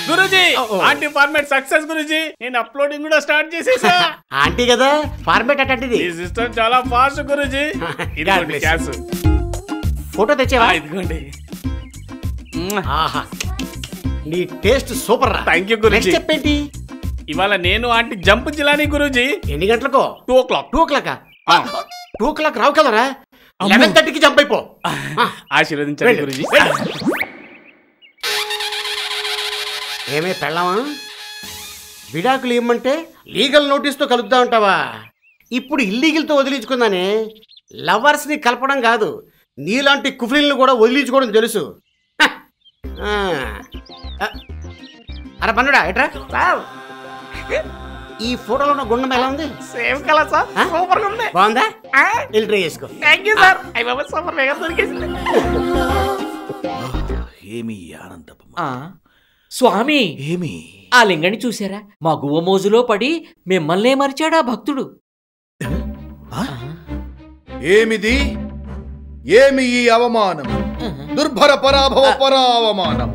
Guruji aunty format success Guruji. నేను uploading కూడా start చేసేసా. ఆంటీ కదా ఫార్మాట్ అట్టంటిది. ఈ సిస్టమ్ చాలా ఫాస్ట్ గురూజీ. ఇదిగోండి క్యాష్. ఫోటో తెచ్చావా? ఇదిగోండి. ఆహా నీ టేస్ట్ సూపర్ రా. Thank you Guruji. చెప్పేంటి? ఇవాళ నేను ఆంటీ జంప్ జిలానీ గురూజీ. ఎన్ని గంటలకు? 2 o'clock. 2 o'clock? 2 o'clock రావు కదరా. 11:30కి జంప్ అయిపో. ఆశీర్వదించండి గురూజీ. ఏమే పెళ్ళామా? విడాకులు ఇమ్మంటే లీగల్ నోటీస్తో కలుపుతా ఉంటావా? ఇప్పుడు ఇల్లీగల్తో వదిలించుకుందానే. లవర్స్ని కలపడం కాదు, నీలాంటి కుఫ్రీలను కూడా వదిలించుకోవడం తెలుసు. అరే పన్నుడా ఎట్రా. ఈ ఫోటోలో ఉన్న గుండం ఎలా ఉంది? Same colour sir. సూపర్ గా ఉంది. బాగుందా? వెళ్ళి ట్రై చేసుకో. Thank you sir. అయ్య బాబా సూపర్ వేగం దొరికేసింది. ఏమి ఆనందం. స్వామి ఏమి ఆ లింగని చూసారా? మా గువ్వ మోజులో పడి మిమ్మల్నే మరిచాడా భక్తుడు. ఏమిది? ఏమి ఈ అవమానం? దుర్భర పరాభవ పరావమానం.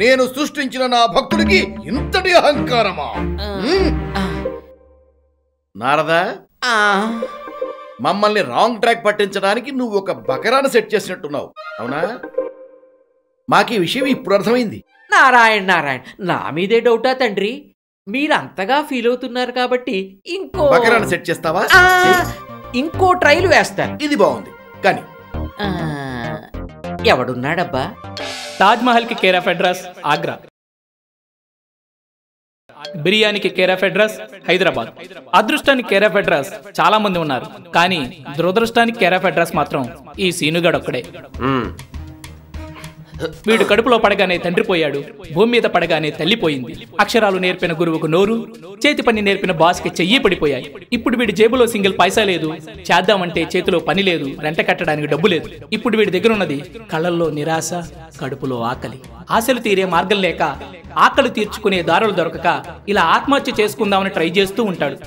నేను సృష్టించిన నా భక్తుడికి ఇంతటి అహంకారమా? నారదా, మమ్మల్ని రాంగ్ ట్రాక్ పట్టించడానికి నువ్వు ఒక బకరాన్ని సెట్ చేసినట్టున్నావు, అవునా? మాకీ విషయం ఇప్పుడు అర్థమైంది. నారాయణ నారాయణ, నా మీదే డౌటా తండ్రి? మీరంతగా ఫీల్ అవుతున్నారు కాబట్టి ఇంకో బకరాన్ని సెట్ చేస్తావా? ఇంకో ట్రైల్ వేస్తాను. ఇది బాగుంది కానీ ఎవడున్నాడబ్బా? తాజ్ మహల్ కి కేర్ ఆఫ్ అడ్రస్ ఆగ్రా, బిర్యానీకి కేర్ ఆఫ్ అడ్రస్ హైదరాబాద్, అదృష్టానికి కేర్ ఆఫ్ అడ్రస్ చాలా మంది ఉన్నారు, కానీ దురదృష్టానికి కేర్ ఆఫ్ అడ్రస్ మాత్రం ఈ సీనుగాడు ఒక్కడే. వీడు కడుపులో పడగానే తండ్రి పోయాడు, భూమి మీద పడగానే తల్లి పోయింది. అక్షరాలు నేర్పిన గురువుకు నోరు, చేతి పని నేర్పిన బాస్కి చెయ్యి పడిపోయాయి. ఇప్పుడు వీడి జేబులో సింగిల్ పైసా లేదు, చేద్దామంటే చేతిలో పని లేదు, రెంట కట్టడానికి డబ్బు లేదు. ఇప్పుడు వీడి దగ్గర ఉన్నది కళ్ళల్లో నిరాశ, కడుపులో ఆకలి. ఆశలు తీరే మార్గం లేక, ఆకలి తీర్చుకునే దారులు దొరకక ఇలా ఆత్మహత్య చేసుకుందామని ట్రై చేస్తూ ఉంటాడు.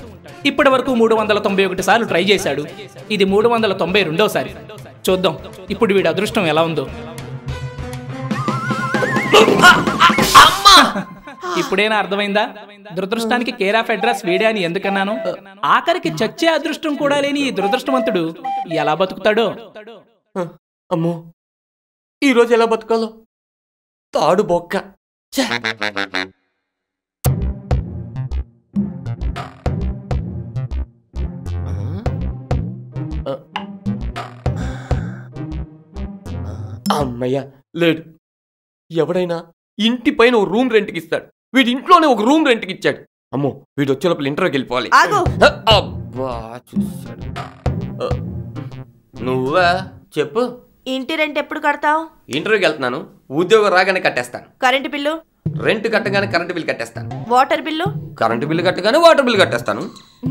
ఇప్పటి వరకు 391 సార్లు ట్రై చేశాడు. ఇది 392వ. చూద్దాం ఇప్పుడు వీడి అదృష్టం ఎలా ఉందో. ఇప్పుడేనా అర్థమైందా? దురదృష్టానికి కేర్ ఆఫ్ అడ్రస్ వీడే అని ఎందుకన్నాను? ఆఖరికి చచ్చే అదృష్టం కూడా లేని ఈ దురదృష్టవంతుడు ఎలా బతుకుతాడో. అమ్మో, ఈరోజు ఎలా బతకాలో తాడు బొక్క. అమ్మయ్య లేడు. ఎవడైనా ఇంటి పైన ఒక రూమ్ రెంట్కి ఇస్తాడు, వీడి ఇంట్లోనే ఒక రూమ్ రెంట్కి ఇచ్చాడు. అమ్మో, వీడు వచ్చే లోపల ఇంటర్వ్యూకి వెళ్ళిపోవాలి. అబ్బా చూసాడు. నువ్వా చెప్పు. ఇంటి రెంట్ ఎప్పుడు కడతావు? ఇంటర్వ్యూకి వెళ్తున్నాను, ఉద్యోగం రాగానే కట్టేస్తాను. Current bill? రెంట్ కట్టగానే కరెంటు బిల్ కట్టేస్తాను. Water bill? కరెంటు బిల్లు కట్టగానే వాటర్ బిల్ కట్టేస్తాను.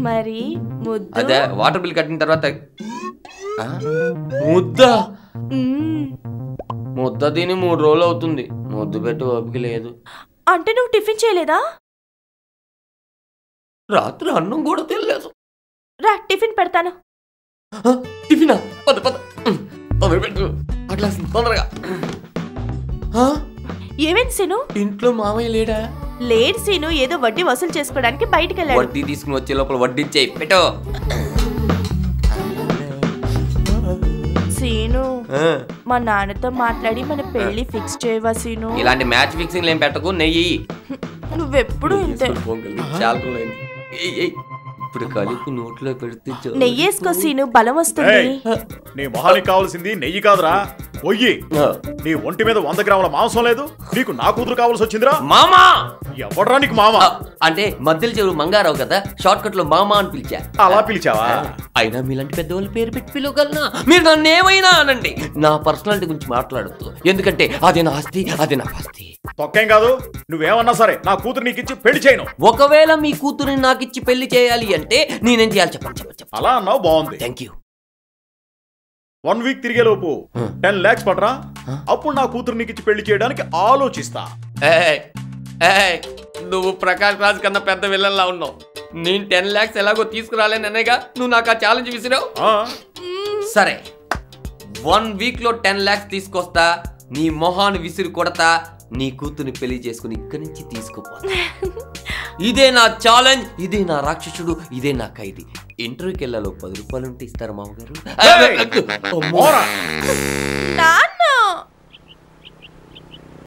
మరి ముద్దు? అదే వాటర్ బిల్ కట్టిన తర్వాత ముద్ద. ముద్ద తిని 3 రోజులు అవుతుంది, ముద్దు పెట్టి ఓపిక లేదు. అంటే నువ్వు టిఫిన్ చేయలేదా? రాత్రి అన్నం కూడా తినలేదు. రా టిఫిన్ పెడతాను. టిఫినా? పద పద పెట్టు అట్లా తొందరగా. ఏమేంటి సీను? ఇంట్లో మామయ్య లేడా? లేడు సీను, ఏదో వడ్డీ వసూలు చేసుకోవడానికి బయటికి వెళ్ళాడు. వడ్డీ తీసుకుని వచ్చే లోపల వడ్డీ ఇచ్చేయి పెట్టు. సీను, మా నాన్నతో మాట్లాడి మన పెళ్లి ఫిక్స్ చేయవా సీను? ఇలాంటి మ్యాచ్ ఫిక్సింగ్ ఏం పెట్టకు, నెయ్యి. నువ్వెప్పుడు ఇంతే. ఇప్పుడు కలిపి నోట్లో పెడితే నెయ్యేసుకో సీను, బలం వస్తుంది. నీ మొహానికి కావాల్సింది నెయ్యి కాదురా, పొయ్యి. నీ ఒంటి మీద 100 గ్రాముల మాంసం లేదు, నీకు నా కూతురు కావాల్సి వచ్చిందిరా. మామా ఎవడరా నీకు మామ? అంటే మధ్యలో చెవులు మంగారావు కదా, షార్ట్ కట్ లో మామా అని పిలిచా. అలా పిలిచావా? అయినా మీలాంటి పెద్దవాళ్ళు పేరు పెట్టి పిలవగలనా? మీరు నన్ను ఏమైనా అనండి, నా పర్సనాలిటీ గురించి మాట్లాడద్దు, ఎందుకంటే అది నా ఆస్తి, అది నా ఆస్తి. తొక్కేం కాదు, నువ్వేమన్నా సరే నా కూతురు నీకు ఇచ్చి పెళ్లి చేయను. ఒకవేళ మీ కూతురిని నాకు ఇచ్చి పెళ్లి చేయాలి అంటే నేనేం చేయాలి చెప్పండి. అలా అన్నావు, బాగుంది. Thank you. 1 వీక్ తిరిగే లోపు 10 lakhs పడరా, అప్పుడు నా కూతురు నీకు ఇచ్చి పెళ్లి చేయడానికి ఆలోచిస్తా. నువ్వు ప్రకాష్ రాజ్ కన్నా పెద్ద విల్లన్లా ఉన్నావు. నేను 10 lakhs ఎలాగో తీసుకురాలేననేగా నువ్వు నాకు ఆ ఛాలెంజ్ విసిరావు. సరే, 1 వీక్ లో 10 lakhs తీసుకొస్తా, నీ మొహాన్ని విసిరి కొడతా, నీ కూతుర్ని పెళ్లి చేసుకుని ఇక్కడి నుంచి తీసుకుపోతా. ఇదే నా ఛాలెంజ్, ఇదే నా రాక్షసుడు, ఇదే నా ఖైదీ. ఇంటర్వ్యూకి వెళ్ళాలో 10 రూపాయలు ఉంటే ఇస్తారు మామగారు. మోరా నాన్న